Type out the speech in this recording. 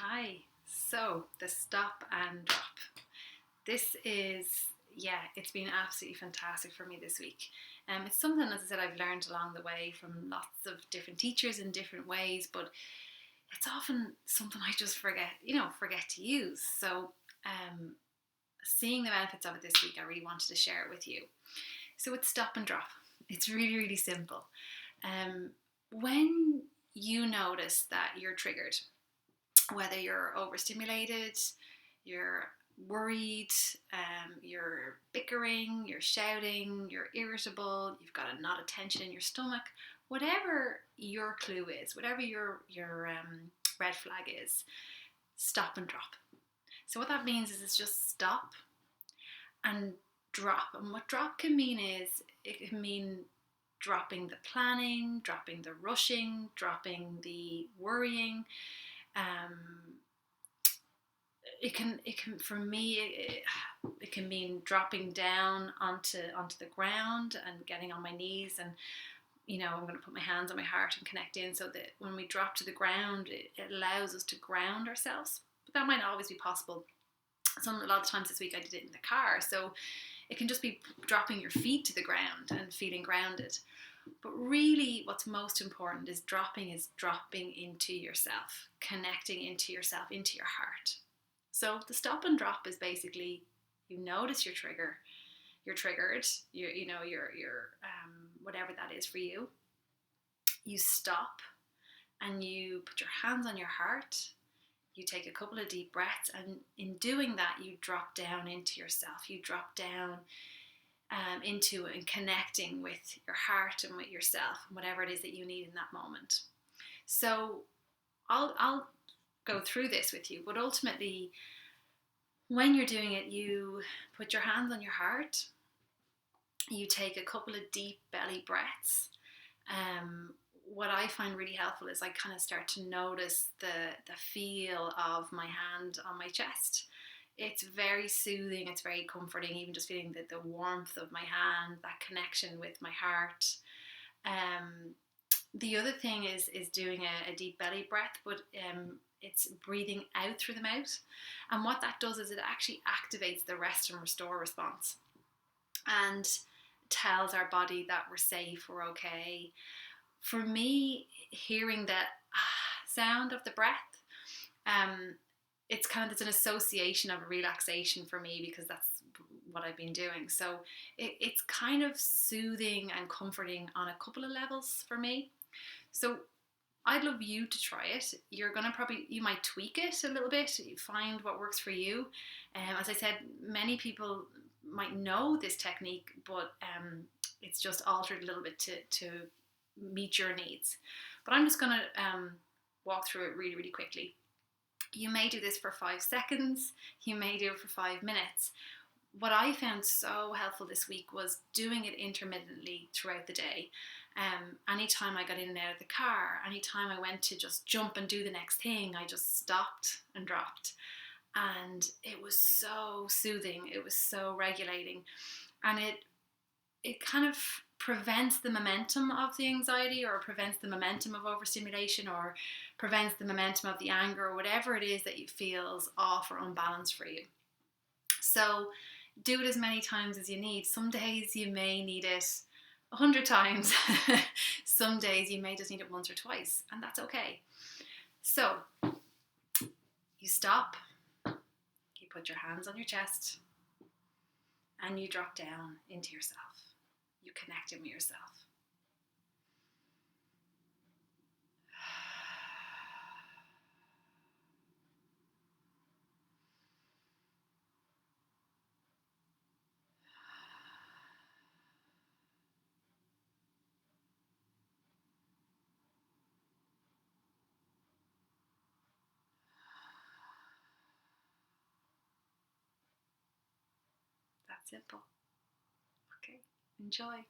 Hi. So, the stop and drop. This is, it's been absolutely fantastic for me this week. It's something, as I said, I've learned along the way from lots of different teachers in different ways, but it's often something I just forget to use. So, seeing the benefits of it this week, I really wanted to share it with you. So, it's stop and drop. It's really, really simple. When you notice that you're triggered, whether you're overstimulated, you're worried, you're bickering, you're shouting, you're irritable, you've got a knot of tension in your stomach, whatever your clue is, whatever your red flag is, stop and drop. So what that means is it's just stop and drop. And what drop can mean is it can mean dropping the planning, dropping the rushing, dropping the worrying. It can for me it can mean dropping down onto the ground and getting on my knees, and I'm going to put my hands on my heart and connect in, so that when we drop to the ground, it allows us to ground ourselves. But that might not always be possible. A lot of times this week I did it in the car, so it can just be dropping your feet to the ground and feeling grounded. But really, what's most important is dropping into yourself, connecting into yourself, into your heart. So the stop and drop is basically, you notice you're triggered, you're whatever that is for you. You stop and you put your hands on your heart. You take a couple of deep breaths, and in doing that, you drop down into yourself. You drop down into and connecting with your heart and with yourself, and whatever it is that you need in that moment. So I'll go through this with you, but ultimately, when you're doing it, you put your hands on your heart. You take a couple of deep belly breaths. What I find really helpful is I kind of start to notice the feel of my hand on my chest. It's very soothing, it's very comforting, even just feeling the warmth of my hand, that connection with my heart. The other thing is doing a deep belly breath, but it's breathing out through the mouth. And what that does is it actually activates the rest and restore response, and tells our body that we're safe, we're okay. For me, hearing that sound of the breath, it's an association of relaxation for me, because that's what I've been doing. So it's kind of soothing and comforting on a couple of levels for me. So I'd love you to try it. You might tweak it a little bit, find what works for you. As I said, many people might know this technique, but it's just altered a little bit to meet your needs. But I'm just going to walk through it really, really quickly. You may do this for 5 seconds. You may do it for 5 minutes. What I found so helpful this week was doing it intermittently throughout the day. Anytime I got in and out of the car, anytime I went to just jump and do the next thing, I just stopped and dropped. And it was so soothing, it was so regulating. And it kind of prevents the momentum of the anxiety, or prevents the momentum of overstimulation, or prevents the momentum of the anger, or whatever it is that you feels off or unbalanced for you. So do it as many times as you need. Some days you may need it 100 times. Some days you may just need it once or twice, and that's okay. So you stop, you put your hands on your chest, and you drop down into yourself. You connect in with yourself. That's simple. Okay, enjoy.